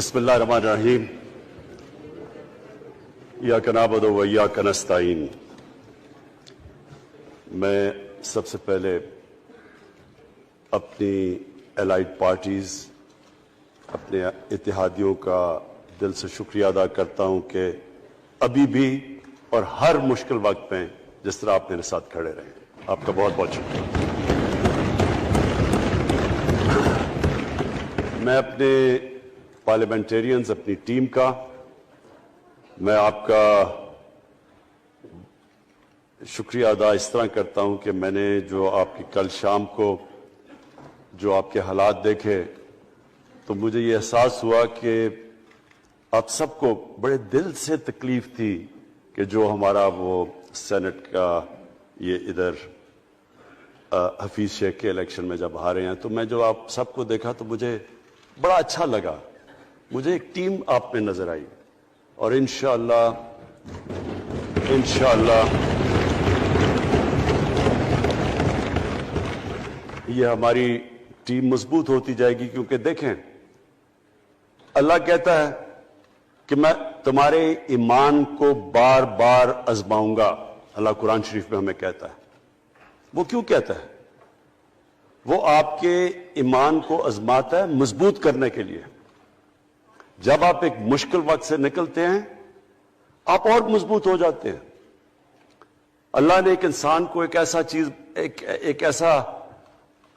بسم اللہ الرحمن الرحیم ایاک نعبد و ایاک نستعین۔ میں سب سے پہلے اپنی الائڈ پارٹیز، اپنے اتحادیوں کا دل سے شکریہ ادا کرتا ہوں کہ ابھی بھی اور ہر مشکل وقت میں جس طرح آپ میرے ساتھ کھڑے رہے، آپ کا بہت بہت شکریہ۔ میں اپنے پارلیمنٹیرینز، اپنی ٹیم کا، میں آپ کا شکریہ ادا اس طرح کرتا ہوں کہ میں نے جو آپ کی کل شام کو جو آپ کے حالات دیکھے تو مجھے یہ احساس ہوا کہ آپ سب کو بڑے دل سے تکلیف تھی کہ جو ہمارا وہ سینٹ کا یہ ادھر حفیظ شیخ کے الیکشن میں جب ہارے ہیں، تو میں جو آپ سب کو دیکھا تو مجھے بڑا اچھا لگا، مجھے ایک ٹیم آپ میں نظر آئی، اور انشاءاللہ یہ ہماری ٹیم مضبوط ہوتی جائے گی، کیونکہ دیکھیں اللہ کہتا ہے کہ میں تمہارے ایمان کو بار بار آزماؤں گا۔ اللہ قرآن شریف میں ہمیں کہتا ہے۔ وہ کیوں کہتا ہے؟ وہ آپ کے ایمان کو آزماتا ہے مضبوط کرنے کے لیے۔ جب آپ ایک مشکل وقت سے نکلتے ہیں آپ اور مضبوط ہو جاتے ہیں۔ اللہ نے ایک انسان کو ایک ایسا چیز، ایک ایسا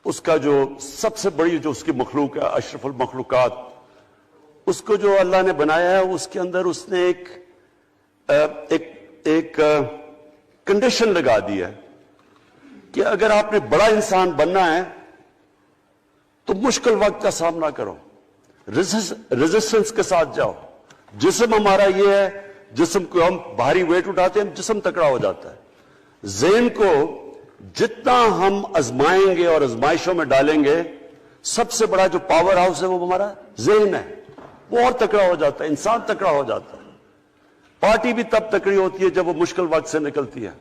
اس کا جو سب سے بڑی جو اس کی مخلوق ہے، اشرف المخلوقات، اس کو جو اللہ نے بنایا ہے، اس کے اندر اس نے ایک کنڈیشن لگا دی ہے کہ اگر آپ نے بڑا انسان بننا ہے تو مشکل وقت کا سامنا کرو، ریزسٹنس کے ساتھ جاؤ۔ جسم ہمارا یہ ہے، جسم کو ہم بھاری ویٹ اٹھاتے ہیں، جسم تکڑا ہو جاتا ہے۔ ذہن کو جتنا ہم آزمائیں گے اور آزمائشوں میں ڈالیں گے، سب سے بڑا جو پاور ہاؤس ہے وہ ہمارا ذہن ہے، وہ اور تکڑا ہو جاتا ہے، انسان تکڑا ہو جاتا ہے۔ پارٹی بھی تب تکڑی ہوتی ہے جب وہ مشکل وقت سے نکلتی ہے۔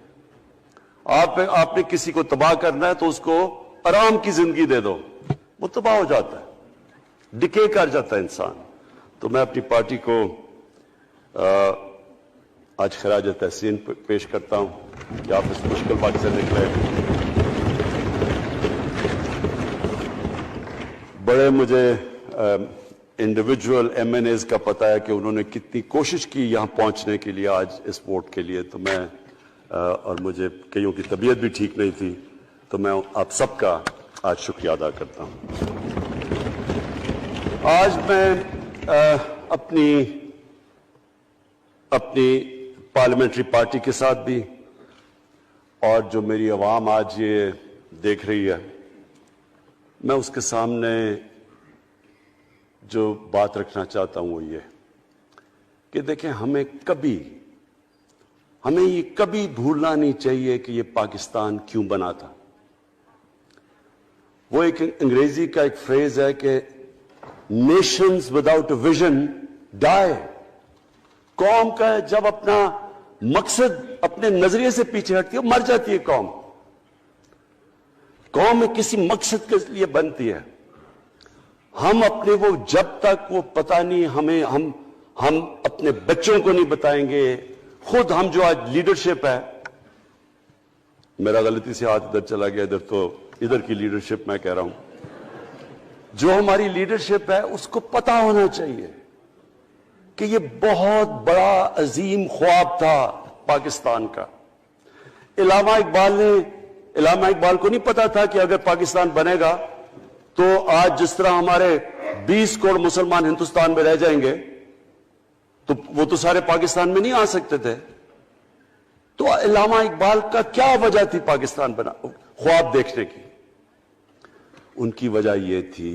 آپ نے کسی کو تباہ کرنا ہے تو اس کو آرام کی زندگی دے دو، وہ تباہ ہو جاتا ہے، ڈکے کر جاتا ہے انسان۔ تو میں اپنی پارٹی کو آج خراج تحسین پیش کرتا ہوں کہ آپ اس مشکل وقت سے نکلے۔ بڑے مجھے انڈیویجول ایم این ایز کا پتا ہے کہ انہوں نے کتنی کوشش کی یہاں پہنچنے کے لیے، آج اس ووٹ کے لیے، تو میں اور مجھے کئیوں کی طبیعت بھی ٹھیک نہیں تھی، تو میں آپ سب کا آج شکریہ ادا کرتا ہوں۔ آج میں اپنی پارلیمنٹری پارٹی کے ساتھ بھی، اور جو میری عوام آج یہ دیکھ رہی ہے، میں اس کے سامنے جو بات رکھنا چاہتا ہوں وہ یہ کہ دیکھیں ہمیں یہ کبھی بھولنا نہیں چاہیے کہ یہ پاکستان کیوں بنا تھا۔ وہ ایک انگریزی کا ایک فریز ہے کہ نیشنز وداؤٹ اے ویژن ڈائی۔ قوم کا جب اپنا مقصد اپنے نظریے سے پیچھے ہٹتی ہے مر جاتی ہے قوم۔ قوم میں کسی مقصد کے لیے بنتی ہے۔ ہم اپنے وہ جب تک وہ پتہ نہیں ہم اپنے بچوں کو نہیں بتائیں گے، خود ہم جو آج لیڈرشپ ہے، میرا غلطی سے ہاتھ ادھر چلا گیا، ادھر کی لیڈرشپ میں کہہ رہا ہوں، جو ہماری لیڈرشپ ہے اس کو پتہ ہونا چاہیے کہ یہ بہت بڑا عظیم خواب تھا پاکستان کا۔ علامہ اقبال کو نہیں پتا تھا کہ اگر پاکستان بنے گا تو آج جس طرح ہمارے 20 کروڑ مسلمان ہندوستان میں رہ جائیں گے تو وہ تو سارے پاکستان میں نہیں آ سکتے تھے۔ تو علامہ اقبال کا کیا وجہ تھی پاکستان خواب دیکھنے کی؟ ان کی وجہ یہ تھی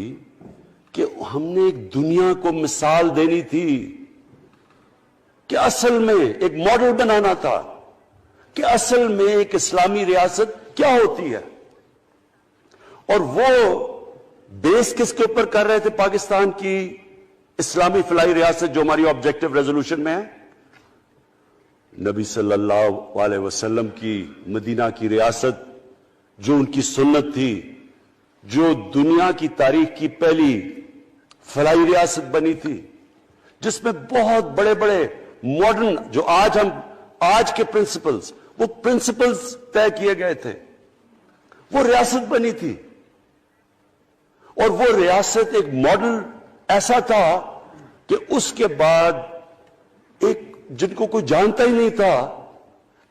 کہ ہم نے ایک دنیا کو مثال دینی تھی کہ اصل میں ایک ماڈل بنانا تھا کہ اصل میں ایک اسلامی ریاست کیا ہوتی ہے۔ اور وہ بیس کس کے اوپر کر رہے تھے پاکستان کی اسلامی فلاحی ریاست جو ہماری آبجیکٹو ریزولوشن میں ہے؟ نبی صلی اللہ علیہ وسلم کی مدینہ کی ریاست، جو ان کی سنت تھی، جو دنیا کی تاریخ کی پہلی فلاحی ریاست بنی تھی، جس میں بہت بڑے بڑے ماڈرن جو آج کے پرنسپلز، وہ پرنسپلز طے کیے گئے تھے. وہ ریاست بنی تھی، اور وہ ریاست ایک ماڈل ایسا تھا کہ اس کے بعد ایک جن کو کوئی جانتا ہی نہیں تھا،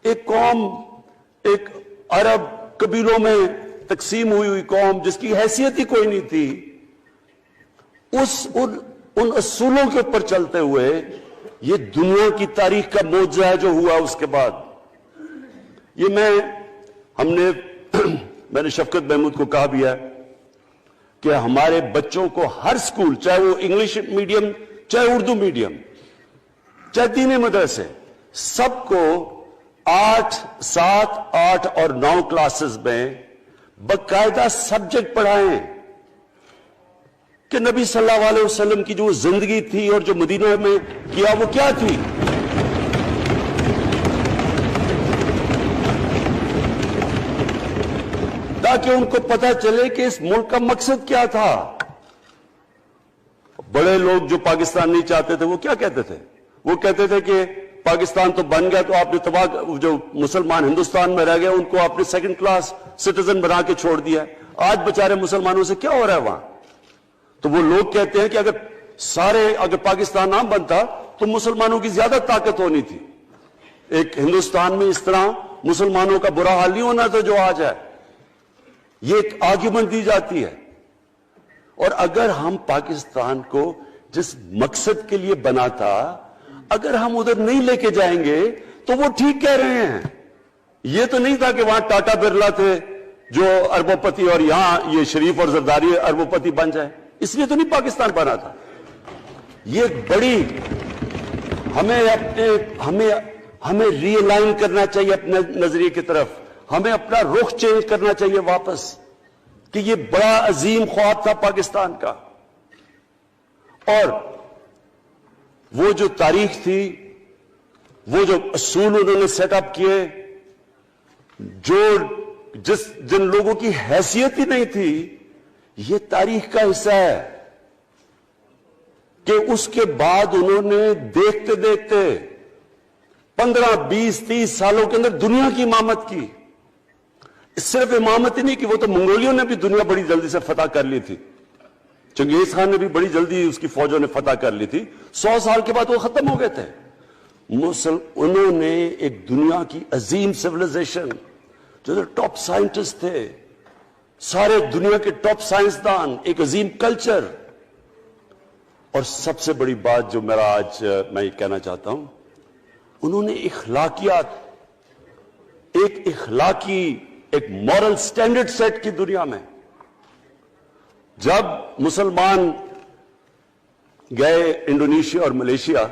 ایک قوم، ایک عرب قبیلوں میں تقسیم ہوئی قوم جس کی حیثیت ہی کوئی نہیں تھی، ان اصولوں کے اوپر چلتے ہوئے یہ دنیا کی تاریخ کا معجزہ ہے جو ہوا اس کے بعد. یہ میں نے شفقت محمود کو کہا بھی ہے کہ ہمارے بچوں کو ہر سکول، چاہے وہ انگلش میڈیم، چاہے اردو میڈیم، چاہے دینی مدرسے، سب کو 8، 7، 8 اور 9 کلاسز میں باقاعدہ سبجیکٹ پڑھائیں کہ نبی صلی اللہ علیہ وسلم کی جو زندگی تھی اور جو مدینہ میں کیا وہ کیا تھی. تاکہ ان کو پتہ چلے کہ اس ملک کا مقصد کیا تھا. بڑے لوگ جو پاکستان نہیں چاہتے تھے وہ کیا کہتے تھے؟ وہ کہتے تھے کہ پاکستان تو بن گیا تو آپ نے تباہ، جو مسلمان ہندوستان میں رہ گئے ان کو آپ نے سیکنڈ کلاس سٹیزن بنا کے چھوڑ دیا. آج بیچارے مسلمانوں سے کیا ہو رہا ہے وہاں؟ تو وہ لوگ کہتے ہیں کہ اگر پاکستان نہ بنتا تو مسلمانوں کی زیادہ طاقت ہونی تھی. ایک ہندوستان میں اس طرح مسلمانوں کا برا حال نہیں ہونا تھا جو آج ہے. یہ ایک آرگیومنٹ دی جاتی ہے. اور اگر ہم پاکستان کو جس مقصد کے لیے بنا تھا اگر ہم ادھر نہیں لے کے جائیں گے تو وہ ٹھیک کہہ رہے ہیں. یہ تو نہیں تھا کہ وہاں ٹاٹا برلا تھے جو اربوں پتی اور یہاں یہ شریف اور زرداری اربوں پتی بن جائے، اس لیے تو نہیں پاکستان بنا تھا. یہ بڑی ہمیں ری الائن کرنا چاہیے اپنے نظریے کی طرف. ہمیں اپنا رخ چینج کرنا چاہیے واپس کہ یہ بڑا عظیم خواب تھا پاکستان کا. اور وہ جو تاریخ تھی، وہ جو اصول انہوں نے سیٹ اپ کیے، جن لوگوں کی حیثیت ہی نہیں تھی، یہ تاریخ کا حصہ ہے کہ اس کے بعد انہوں نے دیکھتے دیکھتے 15، 20، 30 سالوں کے اندر دنیا کی امامت کی. صرف امامت ہی نہیں کہ وہ تو منگولیوں نے بھی دنیا بڑی جلدی سے فتح کر لی تھی. چنگیز خان نے بھی بڑی جلدی اس کی فوجوں نے فتح کر لی تھی. 100 سال کے بعد وہ ختم ہو گئے تھے. انہوں نے ایک دنیا کی عظیم سیویلائزیشن، جو ٹاپ سائنٹسٹ تھے، سارے دنیا کے ٹاپ سائنسدان، ایک عظیم کلچر. اور سب سے بڑی بات جو آج میں یہ کہنا چاہتا ہوں، انہوں نے اخلاقیات، ایک مورل سٹینڈرڈ سیٹ کی دنیا میں. جب مسلمان گئے انڈونیشیا اور ملیشیا،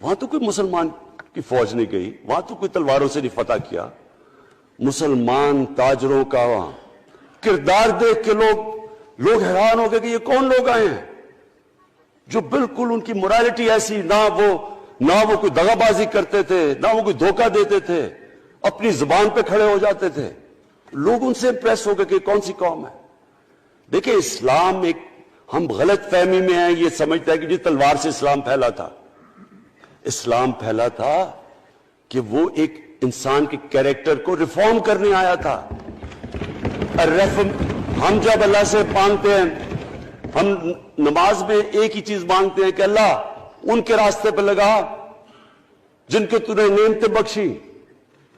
وہاں تو کوئی مسلمان کی فوج نہیں گئی، وہاں تو کوئی تلواروں سے نہیں فتح کیا. مسلمان تاجروں کا وہاں کردار دیکھ کے لوگ حیران ہو گئے کہ یہ کون لوگ آئے ہیں جو بالکل ان کی مورالٹی ایسی، نہ وہ کوئی دغا بازی کرتے تھے، نہ وہ کوئی دھوکہ دیتے تھے، اپنی زبان پہ کھڑے ہو جاتے تھے. لوگ ان سے امپریس ہو گئے کہ کون سی قوم ہے. دیکھیں، اسلام ہم غلط فہمی میں ہیں، یہ سمجھتا ہے کہ جی تلوار سے اسلام پھیلا تھا. اسلام پھیلا تھا کہ وہ ایک انسان کے کیریکٹر کو ریفارم کرنے آیا تھا. ہم جب اللہ سے مانگتے ہیں، ہم نماز میں ایک ہی چیز مانگتے ہیں کہ اللہ ان کے راستے پہ لگا جن کے تو نے نعمتیں بخشی،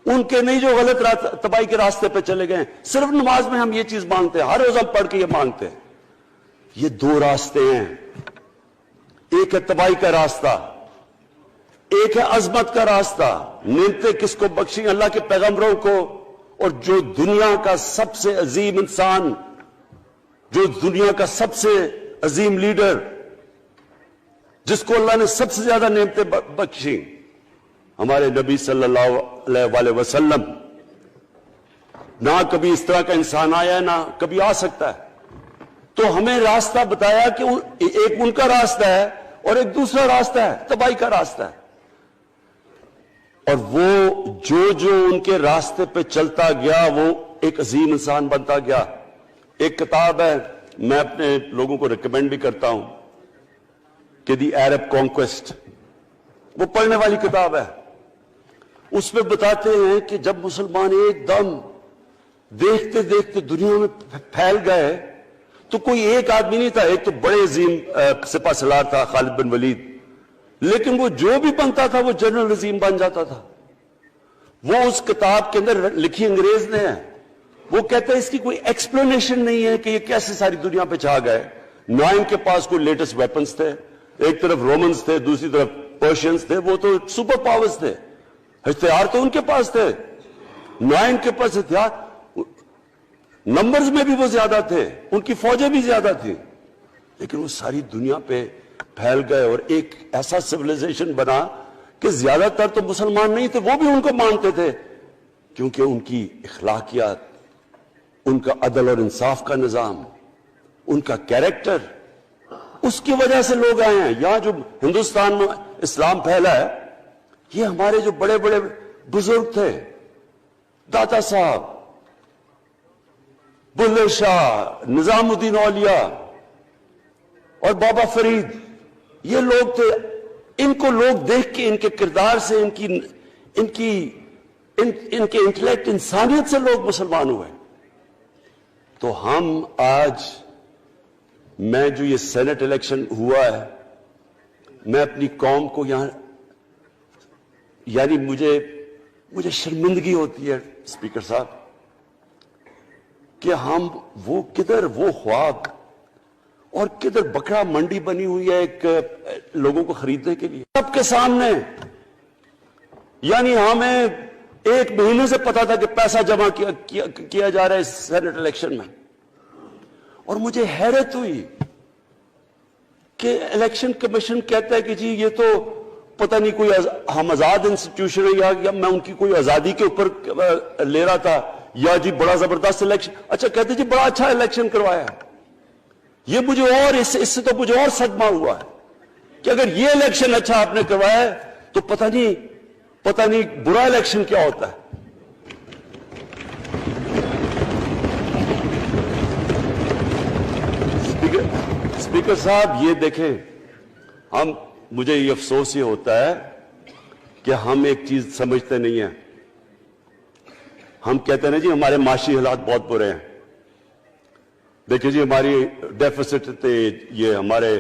ان کے نہیں جو غلط تباہی کے راستے پہ چلے گئے. صرف نماز میں ہم یہ چیز مانگتے ہیں، ہر روز ہم پڑھ کے یہ مانگتے ہیں. یہ 2 راستے ہیں، ایک ہے تباہی کا راستہ، ایک ہے عظمت کا راستہ. نعمتیں کس کو بخشیں؟ اللہ کے پیغمبروں کو. اور جو دنیا کا سب سے عظیم انسان، جو دنیا کا سب سے عظیم لیڈر، جس کو اللہ نے سب سے زیادہ نعمتیں بخشیں، ہمارے نبی صلی اللہ علیہ وسلم. نہ کبھی اس طرح کا انسان آیا ہے، نہ کبھی آ سکتا ہے. تو ہمیں راستہ بتایا کہ ایک ان کا راستہ ہے اور ایک دوسرا راستہ ہے، تباہی کا راستہ ہے. اور وہ جو ان کے راستے پہ چلتا گیا وہ ایک عظیم انسان بنتا گیا. ایک کتاب ہے، میں اپنے لوگوں کو ریکمینڈ بھی کرتا ہوں، کہ دی عرب کانکویسٹ، وہ پڑھنے والی کتاب ہے. اس میں بتاتے ہیں کہ جب مسلمان ایک دم دیکھتے دیکھتے دنیا میں پھیل گئے تو کوئی ایک آدمی نہیں تھا. ایک تو بڑے عظیم سپہ سالار تھا خالد بن ولید، لیکن وہ جو بھی بنتا تھا وہ جنرل عظیم بن جاتا تھا. وہ اس کتاب کے اندر لکھی انگریز نے ہے. وہ کہتا ہے اس کی کوئی ایکسپلینیشن نہیں ہے کہ یہ کیسے ساری دنیا پہ چھا گئے. نہ ان کے پاس کوئی لیٹسٹ ویپنز تھے، ایک طرف رومنز تھے، دوسری طرف پرشینز تھے، وہ تو سپر پاورز تھے، ہتھیار تو ان کے پاس تھے. نہ ان کے پاس ہتھیار، نمبرز میں بھی وہ زیادہ تھے، ان کی فوجیں بھی زیادہ تھیں، لیکن وہ ساری دنیا پہ پھیل گئے اور ایک ایسا سویلائزیشن بنا کہ زیادہ تر تو مسلمان نہیں تھے، وہ بھی ان کو مانتے تھے، کیونکہ ان کی اخلاقیات، ان کا عدل اور انصاف کا نظام، ان کا کیریکٹر، اس کی وجہ سے لوگ آئے ہیں. یہاں جو ہندوستان میں اسلام پھیلا ہے، یہ ہمارے جو بڑے بڑے بزرگ تھے، داتا صاحب، بلے شاہ، نظام الدین اولیاء اور بابا فرید، یہ لوگ تھے. ان کو لوگ دیکھ کے، ان کے کردار سے، ان کے انٹلیکٹ، انسانیت سے لوگ مسلمان ہوئے. تو ہم آج، میں جو یہ سینٹ الیکشن ہوا ہے، میں اپنی قوم کو یہاں، یعنی مجھے شرمندگی ہوتی ہے اسپیکر صاحب کہ ہم وہ کدھر وہ خواب اور کدھر بکرا منڈی بنی ہوئی ہے ایک لوگوں کو خریدنے کے لیے سب کے سامنے. یعنی ہمیں ایک مہینے سے پتا تھا کہ پیسہ جمع کیا جا رہا ہے اس سینٹ الیکشن میں، اور مجھے حیرت ہوئی کہ الیکشن کمیشن کہتا ہے کہ جی یہ تو پتہ نہیں کوئی ہم آزاد انسٹیٹیوشن ہے یا میں ان کی کوئی آزادی کے اوپر لے رہا تھا، یا جی بڑا زبردست الیکشن. اچھا کہتے جی بڑا اچھا الیکشن کروایا ہے. یہ مجھے اور اس سے تو مجھے اور صدمہ ہوا ہے کہ اگر یہ الیکشن اچھا آپ نے کروایا ہے تو پتہ نہیں برا الیکشن کیا ہوتا ہے. اسپیکر صاحب یہ دیکھیں، مجھے یہ افسوس یہ ہوتا ہے کہ ہم ایک چیز سمجھتے نہیں ہیں. ہم کہتے ہیں نا جی ہمارے معاشی حالات بہت برے ہیں. دیکھیں جی ہماری ڈیفیسٹ تھے، یہ ہمارے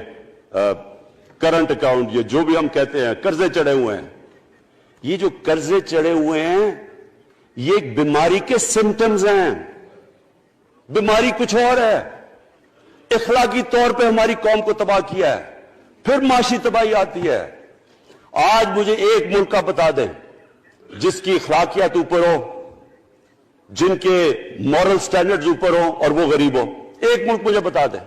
کرنٹ اکاؤنٹ، یہ جو بھی ہم کہتے ہیں، قرضے چڑھے ہوئے ہیں. یہ جو قرضے چڑھے ہوئے ہیں یہ ایک بیماری کے سمٹمز ہیں. بیماری کچھ اور ہے. اخلاقی طور پہ ہماری قوم کو تباہ کیا ہے، پھر معاشی تباہی آتی ہے. آج مجھے ایک ملک کا بتا دیں جس کی اخلاقیات اوپر ہو، جن کے مورل سٹینڈرڈز اوپر ہو اور وہ غریب ہو. ایک ملک مجھے بتا دیں،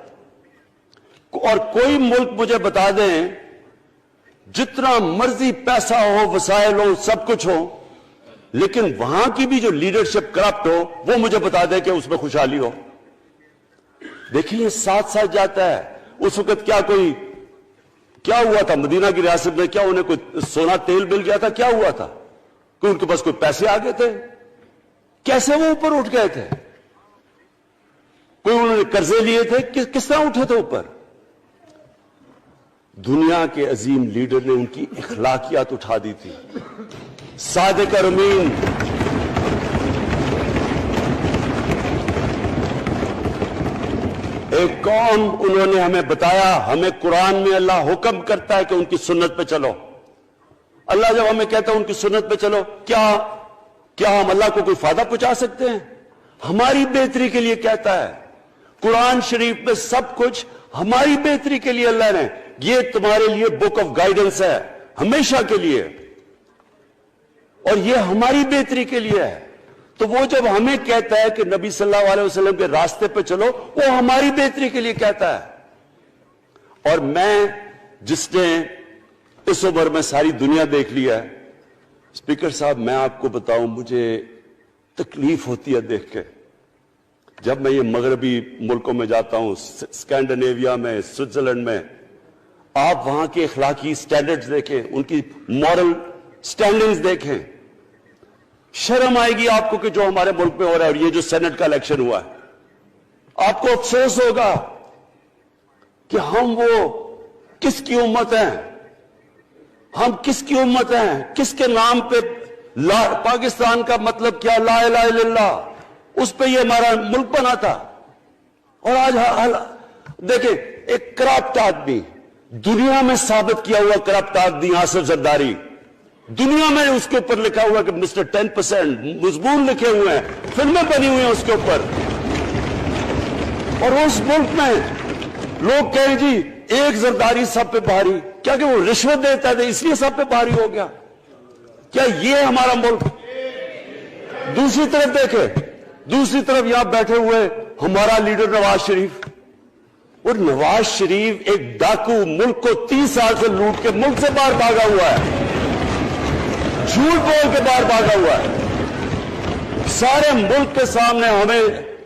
اور کوئی ملک مجھے بتا دیں جتنا مرضی پیسہ ہو، وسائل ہو، سب کچھ ہو، لیکن وہاں کی بھی جو لیڈرشپ کرپٹ ہو، وہ مجھے بتا دیں کہ اس میں خوشحالی ہو. دیکھیں یہ ساتھ ساتھ جاتا ہے. اس وقت کیا ہوا تھا مدینہ کی ریاست میں؟ کیا انہیں کوئی سونا تیل مل گیا تھا؟ کیا ہوا تھا؟ کوئی ان کے پاس کوئی پیسے آ گئے تھے؟ کیسے وہ اوپر اٹھ گئے تھے؟ کوئی انہوں نے قرضے لیے تھے؟ کس طرح اٹھے تھے اوپر؟ دنیا کے عظیم لیڈر نے ان کی اخلاقیات اٹھا دی تھی. صادق اور امین، ایک قوم، انہوں نے ہمیں بتایا. ہمیں قرآن میں اللہ حکم کرتا ہے کہ ان کی سنت پہ چلو. اللہ جب ہمیں کہتا ہے ان کی سنت پہ چلو، کیا ہم اللہ کو کوئی فائدہ پہنچا سکتے ہیں؟ ہماری بہتری کے لیے کہتا ہے. قرآن شریف میں سب کچھ ہماری بہتری کے لیے اللہ نے، یہ تمہارے لیے بک آف گائیڈنس ہے ہمیشہ کے لیے، اور یہ ہماری بہتری کے لیے ہے. تو وہ جب ہمیں کہتا ہے کہ نبی صلی اللہ علیہ وسلم کے راستے پہ چلو، وہ ہماری بہتری کے لیے کہتا ہے. اور میں، جس نے اس عمر میں ساری دنیا دیکھ لیا ہے، اسپیکر صاحب میں آپ کو بتاؤں، مجھے تکلیف ہوتی ہے دیکھ کے. جب میں یہ مغربی ملکوں میں جاتا ہوں، اسکینڈینیویا میں، سوئٹزرلینڈ میں، آپ وہاں کے اخلاقی سٹینڈرڈز دیکھیں، ان کی مورل سٹینڈنگز دیکھیں، شرم آئے گی آپ کو کہ جو ہمارے ملک میں ہو رہا ہے. اور یہ جو سینٹ کا الیکشن ہوا ہے، آپ کو افسوس ہوگا کہ ہم وہ کس کی امت ہیں ہم؟ کس کی امت ہیں؟ کس کے نام پہ پاکستان کا مطلب کیا؟ لا الہ الا اللہ، اس پہ یہ ہمارا ملک بنا تھا۔ اور آج دیکھیں، ایک کرپٹ آدمی، دنیا میں ثابت کیا ہوا کرپٹ آدمی آصف زرداری، دنیا میں اس کے اوپر لکھا ہوا کہ مسٹر 10%، مضمون لکھے ہوئے ہیں، فلمیں بنی ہوئی ہیں اس کے اوپر۔ اور اس ملک میں لوگ کہیں جی ایک زرداری سب پہ بھاری، کیا کہ وہ رشوت دیتا تھا اس لیے سب پہ بھاری ہو گیا؟ کیا یہ ہمارا ملک؟ دوسری طرف دیکھیں، دوسری طرف یہاں بیٹھے ہوئے ہمارا لیڈر نواز شریف، اور نواز شریف ایک ڈاکو، ملک کو 30 سال سے لوٹ کے ملک سے باہر بھاگا ہوا ہے، جھوٹ بول کے باہر بھاگا ہوا ہے۔ سارے ملک کے سامنے ہمیں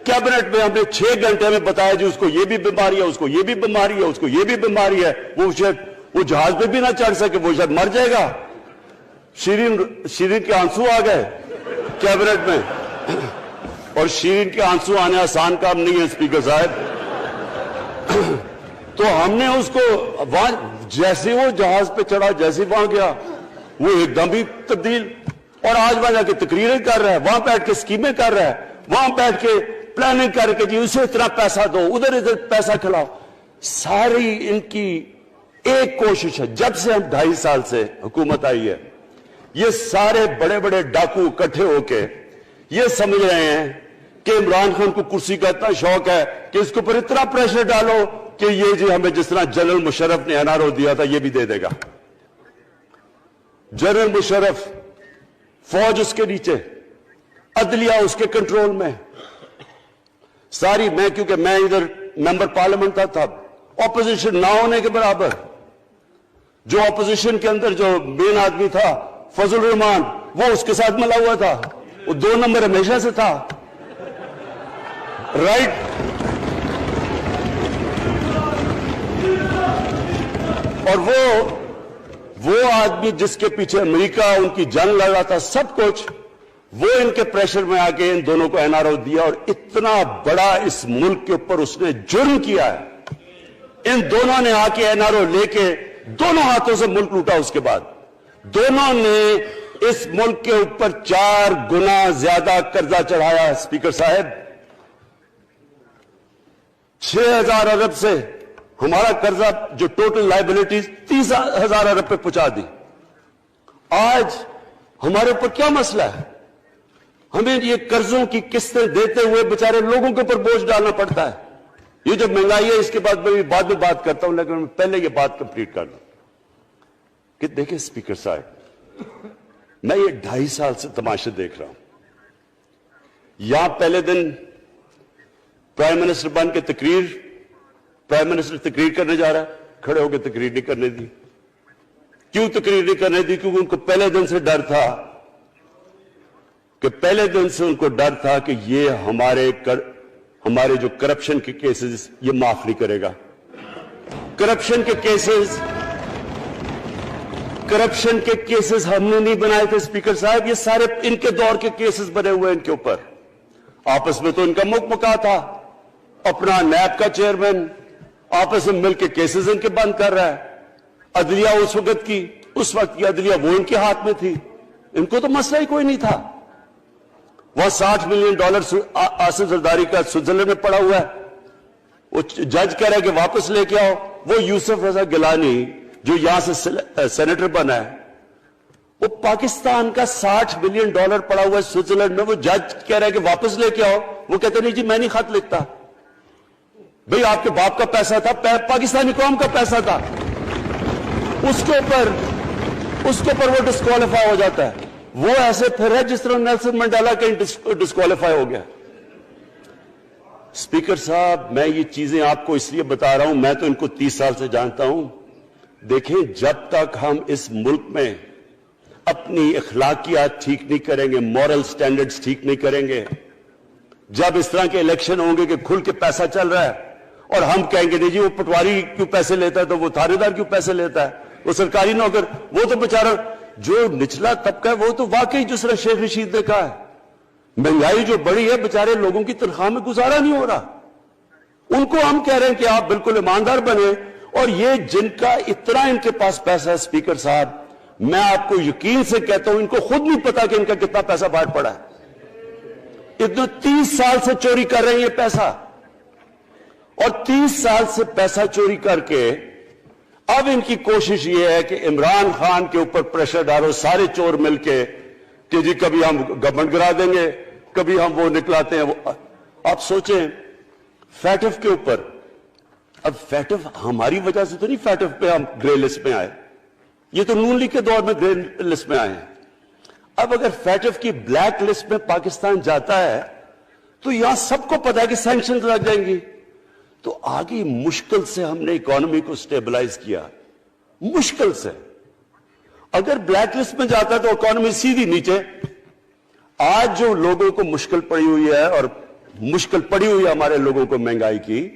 کیبنٹ میں ہم نے 6 گھنٹے میں بتایا جی اس کو یہ بھی بیماری ہے، اس کو یہ بھی بیماری ہے، اس کو یہ بھی بیماری ہے، وہ جہاز پہ بھی نہ چڑھ سکے، وہ شاید مر جائے گا۔ شیرین کے آنسو آ گئے کیبنٹ میں، اور شیرین کے آنسو آنے آسان کام نہیں ہے اسپیکر صاحب۔ تو ہم نے اس کو وہاں جیسے وہ جہاز پہ چڑھا، جیسے وہاں گیا، وہ ایک دم ہی تبدیل، اور آج وہاں جا کے تقریریں کر رہا ہے، وہاں بیٹھ کے اسکیمیں کر رہا ہے، وہاں بیٹھ کے پلاننگ کر کے جی اسے اتنا پیسہ دو، ادھر ادھر پیسہ کھلاؤ۔ ساری ان کی ایک کوشش ہے، جب سے ہم 2.5 سال سے حکومت آئی ہے، یہ سارے بڑے بڑے ڈاکو اکٹھے ہو کے یہ سمجھ رہے ہیں کہ عمران خان کو کرسی کا اتنا شوق ہے کہ اس کے اوپر اتنا پریشر ڈالو کہ یہ جی ہمیں جس طرح جنرل مشرف نے NRO دیا تھا یہ بھی دے دے گا۔ جنرل مشرف، فوج اس کے نیچے، عدلیہ اس کے کنٹرول میں ساری۔ میں کیونکہ میں ادھر ممبر پارلیمنٹ تھا تب، اپوزیشن نہ ہونے کے برابر، جو اپوزیشن کے اندر جو مین آدمی تھا فضل الرحمان، وہ اس کے ساتھ ملا ہوا تھا، وہ 2 نمبر ہمیشہ سے تھا، رائٹ۔ اور وہ آدمی جس کے پیچھے امریکہ ان کی جنگ لڑا تھا، سب کچھ، وہ ان کے پریشر میں آ کے ان دونوں کو NRO دیا، اور اتنا بڑا اس ملک کے اوپر اس نے جرم کیا ہے۔ ان دونوں نے آ کے NRO لے کے دونوں ہاتھوں سے ملک لوٹا۔ اس کے بعد دونوں نے اس ملک کے اوپر 4 گنا زیادہ قرضہ چڑھایا۔ اسپیکر صاحب، 6,000 ارب سے ہمارا قرضہ جو ٹوٹل لائبلٹیز 30,000 ارب پہ پہنچا دی۔ آج ہمارے اوپر کیا مسئلہ ہے؟ ہمیں یہ قرضوں کی قسطیں دیتے ہوئے بیچارے لوگوں کے اوپر بوجھ ڈالنا پڑتا ہے۔ یہ جو مہنگائی ہے اس کے بعد میں بعد میں بات کرتا ہوں، لیکن میں پہلے یہ بات کمپلیٹ کر لوں کہ دیکھیں اسپیکر صاحب، میں یہ 2.5 سال سے تماشے دیکھ رہا ہوں۔ یہاں پہلے دن پرائم منسٹر بن کے پرائم منسٹر تقریر کرنے جا رہا ہے، کھڑے ہو کے تقریر نہیں کرنے دی۔ کیوں تقریر نہیں کرنے دی؟ کیونکہ ان کو پہلے دن سے ڈر تھا کہ یہ ہمارے جو کرپشن کے کیسز یہ معاف نہیں کرے گا۔ کرپشن کے کیسز ہم نے نہیں بنائے تھے اسپیکر صاحب، یہ سارے ان کے دور کے کیسز بنے ہوئے ان کے اوپر۔ آپس میں تو ان کا مکمکا تھا، اپنا نیب کا چیئرمین آپس میں مل کے کیسز ان کے بند کر رہا ہے۔ عدلیہ اس وقت کی عدلیہ وہ ان کے ہاتھ میں تھی، ان کو تو مسئلہ ہی کوئی نہیں تھا۔ وہ $60 ملین آصف زرداری کا سوئٹزرلینڈ میں پڑا ہوا ہے، وہ جج کہہ رہا ہے کہ واپس لے کے آؤ۔ وہ یوسف رضا گیلانی جو یہاں سے سینیٹر بنا ہے، وہ پاکستان کا $60 ملین پڑا ہوا ہے سوئٹزرلینڈ میں، وہ جج کہہ رہا ہے کہ واپس لے کے آؤ۔ وہ کہتے نہیں جی میں نہیں خط لکھتا۔ بھئی آپ کے باپ کا پیسہ تھا، پاکستانی قوم کا پیسہ تھا، اس کے اوپر وہ ڈسکوالیفائی ہو جاتا ہے۔ وہ ایسے پھر ہے جس طرح نیلسن منڈیلا کہیں ڈسکوالیفائی ہو گیا۔ اسپیکر صاحب، میں یہ چیزیں آپ کو اس لیے بتا رہا ہوں، میں تو ان کو 30 سال سے جانتا ہوں۔ دیکھیں، جب تک ہم اس ملک میں اپنی اخلاقیات ٹھیک نہیں کریں گے، مورل سٹینڈرڈز ٹھیک نہیں کریں گے، جب اس طرح کے الیکشن ہوں گے کہ کھل کے پیسہ چل رہا ہے اور ہم کہیں گے نہیں جی وہ پٹواری کیوں پیسے لیتا ہے، تو وہ تھانے دار کیوں پیسے لیتا ہے، وہ سرکاری نوکر، وہ تو بیچارہ جو نچلا طبقہ ہے وہ تو واقعی جس طرح شیخ رشید نے کہا ہے، مہنگائی جو بڑی ہے، بیچارے لوگوں کی تنخواہ میں گزارا نہیں ہو رہا۔ ان کو ہم کہہ رہے ہیں کہ آپ بالکل ایماندار بنے، اور یہ جن کا اتنا ان کے پاس پیسہ ہے اسپیکر صاحب، میں آپ کو یقین سے کہتا ہوں ان کو خود نہیں پتا کہ ان کا کتنا پیسہ باہر پڑا ہے۔ اتنا 30 سال سے چوری کر رہے ہیں یہ پیسہ، اور 30 سال سے پیسہ چوری کر کے اب ان کی کوشش یہ ہے کہ عمران خان کے اوپر پریشر ڈالو سارے چور مل کے کہ جی کبھی ہم گورنمنٹ گرا دیں گے، کبھی ہم وہ نکلاتے ہیں وہ۔ آپ سوچیں فیٹف کے اوپر، اب فیٹف ہماری وجہ سے تو نہیں فیٹف پہ ہم گرے لسٹ میں آئے، یہ تو نون لیگ کے دور میں گرے لسٹ میں آئے ہیں۔ اب اگر فیٹف کی بلیک لسٹ میں پاکستان جاتا ہے تو یہاں سب کو پتا ہے کہ سینکشنز لگ جائیں گی، تو آگے مشکل سے ہم نے اکانومی کو سٹیبلائز کیا، مشکل سے۔ اگر بلیک لسٹ میں جاتا ہے تو اکانومی سیدھی نیچے۔ آج جو لوگوں کو مشکل پڑی ہوئی ہے، اور مشکل پڑی ہوئی ہے ہمارے لوگوں کو مہنگائی کی،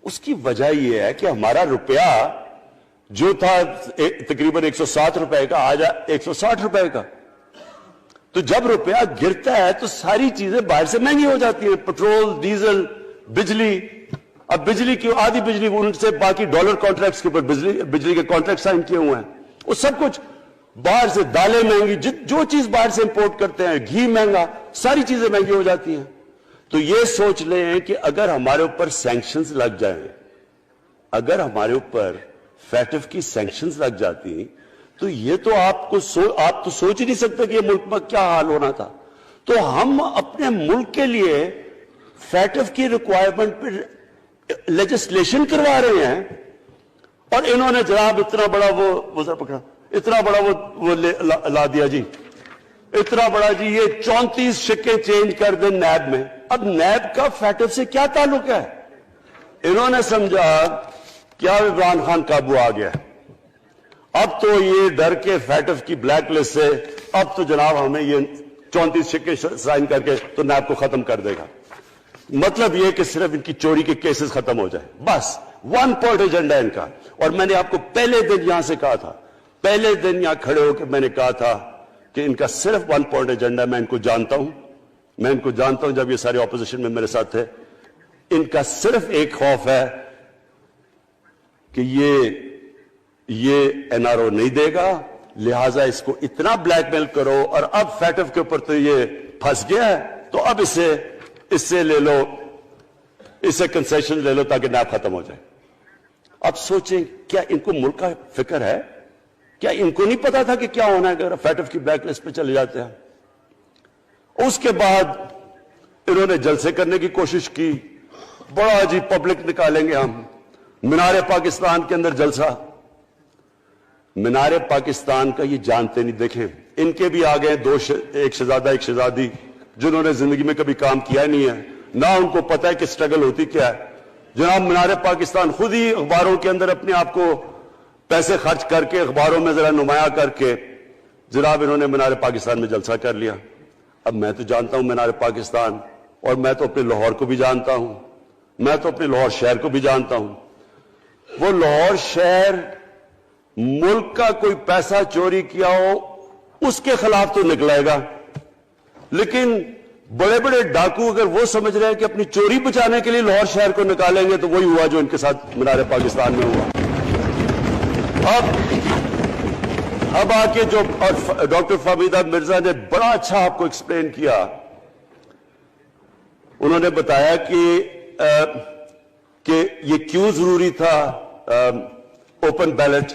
اس کی وجہ یہ ہے کہ ہمارا روپیہ جو تھا تقریباً 107 روپے کا، آج 160 روپے کا۔ تو جب روپیہ گرتا ہے تو ساری چیزیں باہر سے مہنگی ہو جاتی ہیں، پٹرول، ڈیزل، بجلی۔ اب بجلی کی آدھی بجلی ان سے باقی ڈالر کانٹریکٹس کے اوپر بجلی کے کانٹریکٹ سائن کیے ہوئے ہیں، وہ سب کچھ باہر سے، دالیں مہنگی، جو چیز باہر سے امپورٹ کرتے ہیں، گھی مہنگا، ساری چیزیں مہنگی ہو جاتی ہیں۔ تو یہ سوچ لیں کہ اگر ہمارے اوپر سینکشنز لگ جائیں، اگر ہمارے اوپر فیٹف کی سینکشنز لگ جاتی تو یہ تو آپ تو سوچ ہی نہیں سکتے کہ یہ ملک میں کیا حال ہونا تھا۔ تو ہم اپنے ملک کے لیے فیٹف کی ریکوائرمنٹ پہ لیجسلیشن کروا رہے ہیں، اور انہوں نے جناب اتنا بڑا وہ ذرا پکڑا، اتنا بڑا وہ لا دیا جی، اتنا بڑا جی، یہ 34 شکیں چینج کر دیں نیب میں۔ اب نیب کا فیٹف سے کیا تعلق ہے؟ انہوں نے سمجھا کیا عمران خان قابو آ گیا، اب تو یہ ڈر کے فیٹف کی بلیک لسٹ سے اب تو جناب ہمیں یہ 34 شکیں سائن کر کے تو نیب کو ختم کر دے گا۔ مطلب یہ کہ صرف ان کی چوری کے کیسز ختم ہو جائے، بس ون پوائنٹ ایجنڈا ان کا۔ اور میں نے آپ کو پہلے دن یہاں سے کہا تھا، پہلے دن یہاں کھڑے ہو کے میں نے کہا تھا کہ ان کا صرف ون پوائنٹ ایجنڈا، میں ان کو جانتا ہوں، میں ان کو جانتا ہوں، جب یہ سارے اپوزیشن میں میرے ساتھ تھے، ان کا صرف ایک خوف ہے کہ یہ این آر او نہیں دے گا، لہٰذا اس کو اتنا بلیک میل کرو، اور اب فیٹف کے اوپر تو یہ پھنس گیا ہے تو اب اس سے لے لو، اس سے کنسیشن لے لو تاکہ نیب ختم ہو جائے۔ اب سوچیں کیا ان کو ملک کا فکر ہے؟ کیا ان کو نہیں پتا تھا کہ کیا ہونا ہے اگر فیٹف کی بلیک لسٹ پہ چلے جاتے ہیں؟ اس کے بعد انہوں نے جلسے کرنے کی کوشش کی، بڑا جی پبلک نکالیں گے ہم، مینار پاکستان کے اندر جلسہ۔ مینار پاکستان کا یہ جانتے نہیں، دیکھیں ان کے بھی آگئے ایک شہزادہ ایک شہزادی جنہوں نے زندگی میں کبھی کام کیا نہیں ہے، نہ ان کو پتا ہے کہ سٹرگل ہوتی کیا ہے۔ جناب مینار پاکستان خود ہی اخباروں کے اندر اپنے آپ کو پیسے خرچ کر کے اخباروں میں ذرا نمایاں کر کے جناب انہوں نے مینار پاکستان میں جلسہ کر لیا۔ اب میں تو جانتا ہوں مینار پاکستان، اور میں تو اپنے لاہور کو بھی جانتا ہوں، میں تو اپنے لاہور شہر کو بھی جانتا ہوں۔ وہ لاہور شہر ملک کا کوئی پیسہ چوری کیا ہو اس کے خلاف تو نکلے گا، لیکن بڑے بڑے ڈاکو اگر وہ سمجھ رہے ہیں کہ اپنی چوری بچانے کے لیے لاہور شہر کو نکالیں گے تو وہی ہوا جو ان کے ساتھ مینار پاکستان میں ہوا۔ اب آ کے جو ڈاکٹر فہمیدہ مرزا نے بڑا اچھا آپ کو ایکسپلین کیا، انہوں نے بتایا کہ یہ کیوں ضروری تھا اوپن بیلٹ۔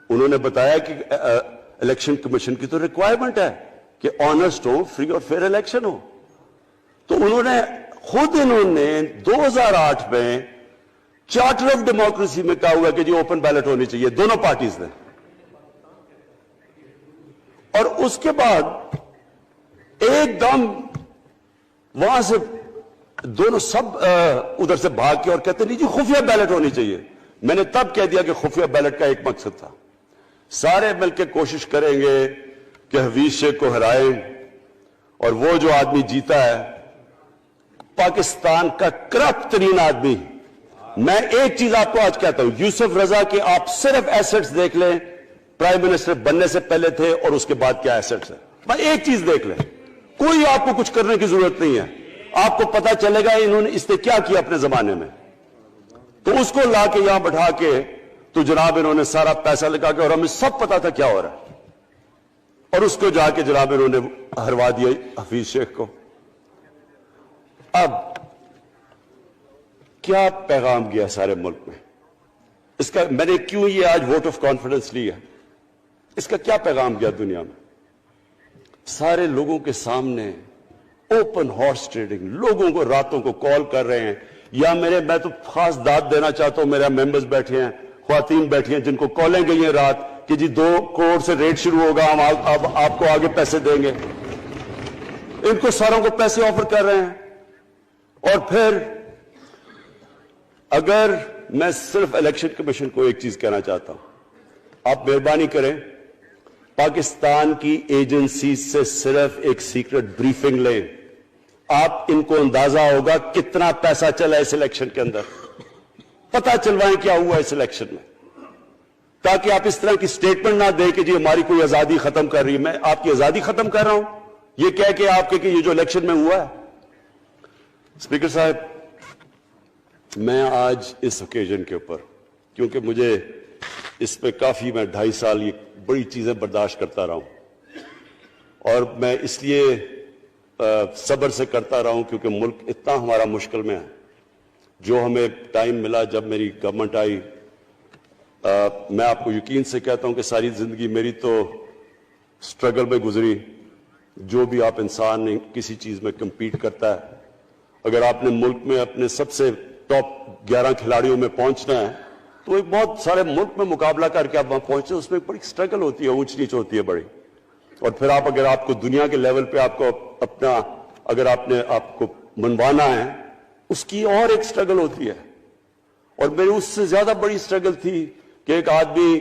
انہوں نے بتایا کہ الیکشن کمیشن کی تو ریکوائرمنٹ ہے کہ آنسٹ ہو، فری اور فیئر الیکشن ہو۔ تو انہوں نے 2008 میں چارٹر آف ڈیموکریسی میں کہا ہوا کہ جی اوپن بیلٹ ہونی چاہیے، دونوں پارٹیز نے۔ اور اس کے بعد ایک دم وہاں سے دونوں سب ادھر سے بھاگ کے اور کہتے نہیں جی خفیہ بیلٹ ہونی چاہیے۔ میں نے تب کہہ دیا کہ خفیہ بیلٹ کا ایک مقصد تھا، سارے مل کے کوشش کریں گے کہ حفیظ شیخ کو ہرائیں، اور وہ جو آدمی جیتا ہے پاکستان کا کرپٹ ترین آدمی۔ میں ایک چیز آپ کو آج کہتا ہوں، یوسف رضا کے آپ صرف ایسٹس دیکھ لیں، پرائم منسٹر بننے سے پہلے تھے اور اس کے بعد کیا ایسٹس ہیں، بس ایک چیز دیکھ لیں، کوئی آپ کو کچھ کرنے کی ضرورت نہیں ہے، آپ کو پتا چلے گا انہوں نے اس نے کیا کیا اپنے زمانے میں۔ تو اس کو لا کے یہاں بٹھا کے تو جناب انہوں نے سارا پیسہ لگا کے، اور ہمیں سب پتا تھا کیا ہو رہا ہے، اور اس کو جا کے جناب انہوں نے ہروا دیا حفیظ شیخ کو۔ اب کیا پیغام گیا سارے ملک میں؟ اس کا میں نے کیوں یہ آج ووٹ آف کانفیڈنس لی ہے، اس کا کیا پیغام گیا دنیا میں؟ سارے لوگوں کے سامنے اوپن ہارس ٹریڈنگ، لوگوں کو راتوں کو کال کر رہے ہیں، یا میں تو خاص داد دینا چاہتا ہوں، میرے ممبرز بیٹھے ہیں، خواتین بیٹھی ہیں جن کو کالیں گئی ہیں رات کہ جی 2 کروڑ سے ریٹ شروع ہوگا، ہم آپ کو آگے پیسے دیں گے، ان کو ساروں کو پیسے آفر کر رہے ہیں۔ اور پھر اگر میں صرف الیکشن کمیشن کو ایک چیز کہنا چاہتا ہوں، آپ مہربانی کریں پاکستان کی ایجنسی سے صرف ایک سیکرٹ بریفنگ لیں، آپ ان کو اندازہ ہوگا کتنا پیسہ چلا اس الیکشن کے اندر، پتہ چلوائیں کیا ہوا اس الیکشن میں، تاکہ آپ اس طرح کی سٹیٹمنٹ نہ دیں کہ جی ہماری کوئی آزادی ختم کر رہی ہے۔ میں آپ کی آزادی ختم کر رہا ہوں یہ کہہ کے آپ کہ یہ جو الیکشن میں ہوا ہے۔ اسپیکر صاحب، میں آج اس اوکیزن کے اوپر، کیونکہ مجھے اس پہ کافی، میں 2.5 سال یہ بڑی چیزیں برداشت کرتا رہا ہوں، اور میں اس لیے صبر سے کرتا رہا ہوں کیونکہ ملک اتنا ہمارا مشکل میں ہے۔ جو ہمیں ٹائم ملا جب میری گورنمنٹ آئی، میں آپ کو یقین سے کہتا ہوں کہ ساری زندگی میری تو سٹرگل میں گزری۔ جو بھی آپ انسان کسی چیز میں کمپیٹ کرتا ہے، اگر آپ نے ملک میں اپنے سب سے ٹاپ 11 کھلاڑیوں میں پہنچنا ہے تو ایک بہت سارے ملک میں مقابلہ کر کے آپ وہاں پہنچے، اس میں بڑی سٹرگل ہوتی ہے، اونچ نیچ ہوتی ہے بڑی۔ اور پھر اگر آپ کو دنیا کے لیول پہ آپ کو اپنا، اگر آپ کو منوانا ہے، اس کی اور ایک سٹرگل ہوتی ہے۔ اور میری اس سے زیادہ بڑی سٹرگل تھی کہ ایک آدمی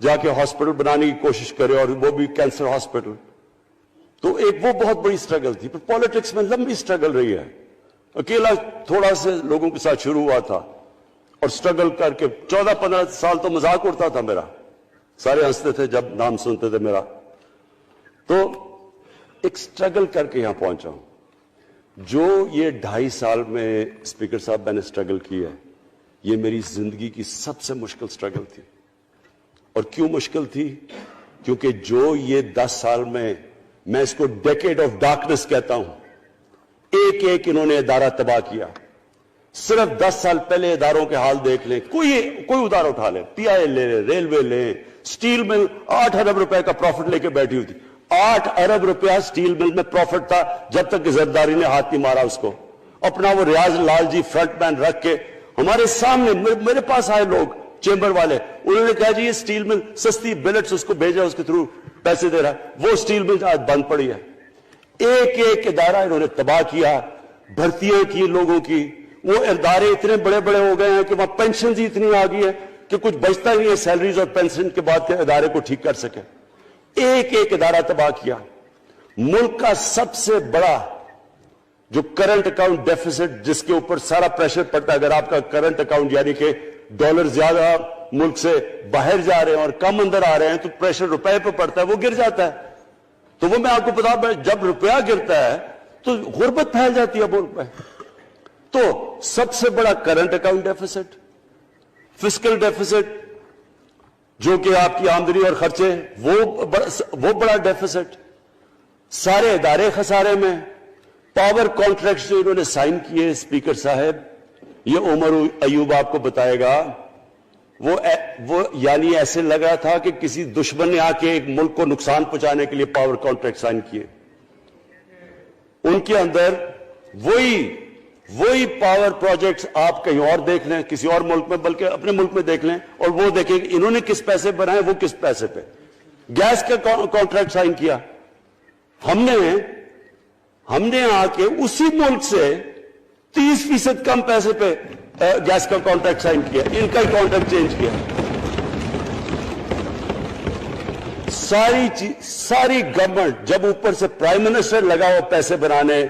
جا کے ہاسپٹل بنانے کی کوشش کرے، اور وہ بھی کینسر ہاسپٹل، تو ایک وہ بہت بڑی سٹرگل تھی۔ پھر پالیٹکس میں لمبی سٹرگل رہی ہے، اکیلا تھوڑا سے لوگوں کے ساتھ شروع ہوا تھا، اور سٹرگل کر کے 14-15 سال تو مذاق اڑتا تھا میرا، سارے ہنستے تھے جب نام سنتے تھے میرا، تو ایک سٹرگل کر کے یہاں پہنچا ہوں۔ جو یہ 2.5 سال میں اسپیکر صاحب میں نے سٹرگل کی ہے، یہ میری زندگی کی سب سے مشکل سٹرگل تھی۔ اور کیوں مشکل تھی؟ کیونکہ جو یہ 10 سال میں اس کو ڈیکیڈ آف ڈارکنس کہتا ہوں، ایک ایک انہوں نے ادارہ تباہ کیا۔ صرف 10 سال پہلے اداروں کے حال دیکھ لیں، کوئی ادارہ اٹھا لیں، پی آئی لے لیں، ریلوے لیں، سٹیل مل 8 ارب روپے کا پروفٹ لے کے بیٹھی ہوئی تھی۔ 8 ارب روپیہ سٹیل مل میں پروفٹ تھا جب تک کہ زرداری نے ہاتھ نہیں مارا اس کو۔ اپنا وہ ریاض لال جی فرنٹ مین رکھ کے ہمارے سامنے، میرے پاس آئے لوگ چیمبر والے، انہوں نے کہا جی یہ سٹیل مل سستی بلٹس اس کو بھیجا، اس کے تھرو پیسے دے رہا ہے، وہ سٹیل مل آج بند پڑی ہے۔ ایک ایک ادارہ انہوں نے تباہ کیا، بھرتیاں کی لوگوں کی، وہ ادارے اتنے بڑے بڑے ہو گئے ہیں کہ وہاں پینشن ہی اتنی آ گئی ہے کہ کچھ بچتا نہیں ہے سیلریز اور پینشن کے بعد کے ادارے کو ٹھیک کر سکے۔ ایک ایک ادارہ تباہ کیا۔ ملک کا سب سے بڑا جو کرنٹ اکاؤنٹ ڈیفیسٹ، جس کے اوپر سارا پریشر پڑتا ہے، اگر آپ کا کرنٹ اکاؤنٹ یعنی کہ ڈالر زیادہ ملک سے باہر جا رہے ہیں اور کم اندر آ رہے ہیں تو پریشر روپے پہ پڑتا ہے، وہ گر جاتا ہے۔ تو وہ میں آپ کو بتا، جب روپیہ گرتا ہے تو غربت پھیل جاتی ہے ملک میں۔ تو سب سے بڑا current account deficit, fiscal deficits جو کہ آپ کی آمدنی اور خرچے، وہ بڑا ڈیفیسٹ، سارے ادارے خسارے میں۔ پاور کانٹریکٹس جو انہوں نے سائن کیے اسپیکر صاحب، یہ عمر ایوب آپ کو بتائے گا، وہ یعنی ایسے لگا تھا کہ کسی دشمن نے آ کے ایک ملک کو نقصان پہنچانے کے لیے پاور کانٹریکٹ سائن کیے۔ ان کے اندر وہی پاور پروجیکٹس آپ کہیں اور دیکھ لیں، کسی اور ملک میں، بلکہ اپنے ملک میں دیکھ لیں، اور وہ دیکھیں کہ انہوں نے کس پیسے بنائے، وہ کس پیسے پہ۔ گیس کا کانٹریکٹ سائن کیا ہم نے آ کے اسی ملک سے 30% کم پیسے پہ گیس کا کانٹریکٹ سائن کیا، ان کا ہی کانٹریکٹ چینج کیا۔ ساری گورنمنٹ، جب اوپر سے پرائم منسٹر لگا ہوا پیسے بنانے،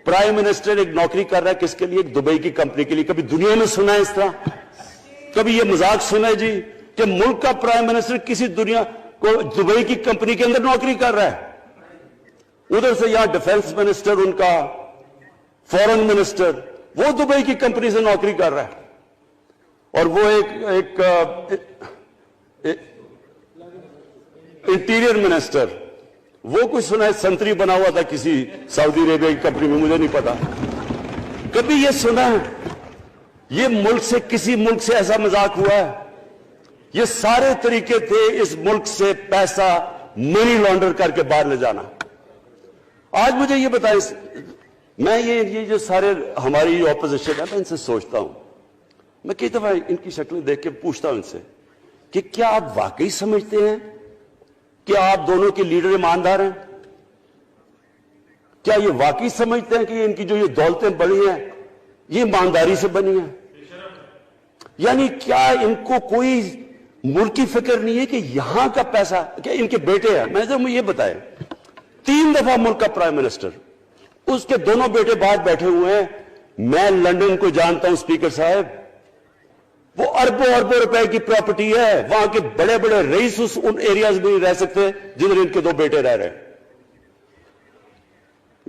پرائم منسٹر ایک نوکری کر رہا ہے کس کے لیے؟ ایک دبئی کی کمپنی کے لیے۔ کبھی دنیا میں سنا ہے اس طرح؟ کبھی یہ مذاق سنا ہے جی کہ ملک کا پرائم منسٹر کسی دنیا کو دبئی کی کمپنی کے اندر نوکری کر رہا ہے؟ ادھر سے یہاں ڈیفنس منسٹر، ان کا فورن منسٹر، وہ دبئی کی کمپنی سے نوکری کر رہا ہے۔ اور وہ ایک انٹیریئر منسٹر، وہ کچھ سنا ہے سنتری بنا ہوا تھا کسی سعودی عربیہ کی کمپنی میں، مجھے نہیں پتا. کبھی یہ سنا ہے یہ ملک سے کسی ملک سے ایسا مذاق ہوا ہے؟ یہ سارے طریقے تھے اس ملک سے پیسہ منی لانڈر کر کے باہر لے جانا. آج مجھے یہ بتائیں، میں یہ جو سارے ہماری اپوزیشن ہے، میں ان سے سوچتا ہوں، میں کئی دفعہ ان کی شکلیں دیکھ کے پوچھتا ہوں ان سے کہ کیا آپ واقعی سمجھتے ہیں کہ آپ دونوں کے لیڈر ایماندار ہیں؟ کیا یہ واقعی سمجھتے ہیں کہ ان کی جو یہ دولتیں بڑی ہیں یہ ایمانداری سے بنی ہیں؟ یعنی کیا ان کو کوئی ملک کی فکر نہیں ہے کہ یہاں کا پیسہ، کیا ان کے بیٹے ہیں؟ میں مجھے یہ بتائیں، 3 دفعہ ملک کا پرائم منسٹر، اس کے دونوں بیٹے باہر بیٹھے ہوئے ہیں. میں لندن کو جانتا ہوں اسپیکر صاحب، وہ اربوں اربوں روپے کی پراپرٹی ہے، وہاں کے بڑے بڑے رئیس ان ایریاز میں نہیں رہ سکتے جدھر ان کے 2 بیٹے رہ رہے ہیں.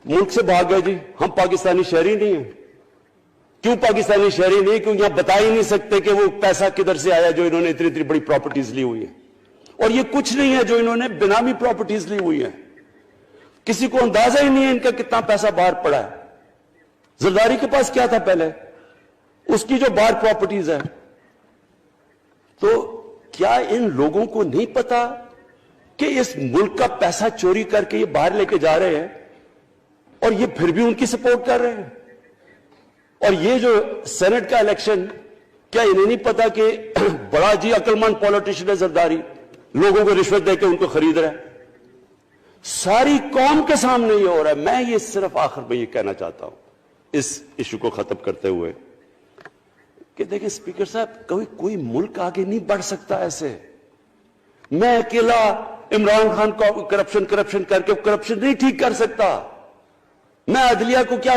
ملک سے بھاگ گئے جی، ہم پاکستانی شہری نہیں ہیں. کیوں پاکستانی شہری نہیں؟ کیوں یہاں بتا ہی نہیں سکتے کہ وہ پیسہ کدھر سے آیا جو انہوں نے اتنی بڑی پراپرٹیز لی ہوئی ہیں. اور یہ کچھ نہیں ہے جو انہوں نے بنامی پراپرٹیز لی ہوئی ہیں. کسی کو اندازہ ہی نہیں ہے ان کا کتنا پیسہ باہر پڑا ہے. زرداری کے پاس کیا تھا پہلے، اس کی جو باہر پراپرٹیز ہے. تو کیا ان لوگوں کو نہیں پتا کہ اس ملک کا پیسہ چوری کر کے یہ باہر لے کے جا رہے ہیں اور یہ پھر بھی ان کی سپورٹ کر رہے ہیں؟ اور یہ جو سینٹ کا الیکشن، کیا انہیں نہیں پتا کہ بڑا جی عقل مند پولیٹیشن ہے زرداری، لوگوں کو رشوت دے کے ان کو خرید رہا ہے؟ ساری قوم کے سامنے یہ ہو رہا ہے. میں یہ صرف آخر میں یہ کہنا چاہتا ہوں اس ایشو کو ختم کرتے ہوئے کہ دیکھیں اسپیکر صاحب، کوئی ملک آگے نہیں بڑھ سکتا ایسے. میں اکیلا عمران خان کو کرپشن کر کے کرپشن نہیں ٹھیک کر سکتا. میں عدلیہ کو کیا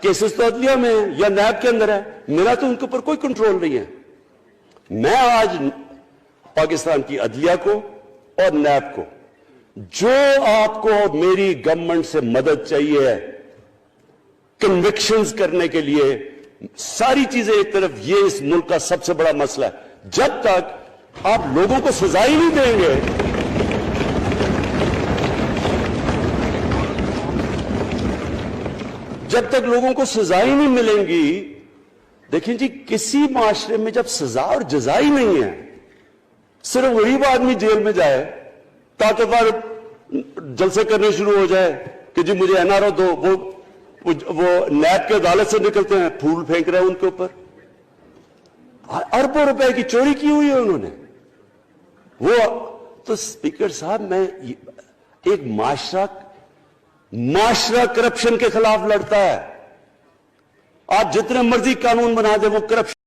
کیسز تو عدلیہ میں یا نیب کے اندر ہے، میرا تو ان کے اوپر کوئی کنٹرول نہیں ہے. میں آج پاکستان کی عدلیہ کو اور نیب کو، جو آپ کو میری گورنمنٹ سے مدد چاہیے کنوکشنز کرنے کے لیے، ساری چیزیں ایک طرف، یہ اس ملک کا سب سے بڑا مسئلہ ہے. جب تک آپ لوگوں کو سزا ہی نہیں دیں گے، جب تک لوگوں کو سزا ہی نہیں ملیں گی. دیکھیں جی، کسی معاشرے میں جب سزا اور جزا ہی نہیں ہے، صرف غریب آدمی جیل میں جائے، طاقتور جلسے کرنے شروع ہو جائے کہ جی مجھے این آر او دو، وہ نیب کے عدالت سے نکلتے ہیں، پھول پھینک رہے ہیں ان کے اوپر. اربوں روپے کی چوری کی ہوئی ہے انہوں نے. وہ تو اسپیکر صاحب، میں ایک معاشرہ کرپشن کے خلاف لڑتا ہے. آپ جتنے مرضی قانون بنا دیں، وہ کرپشن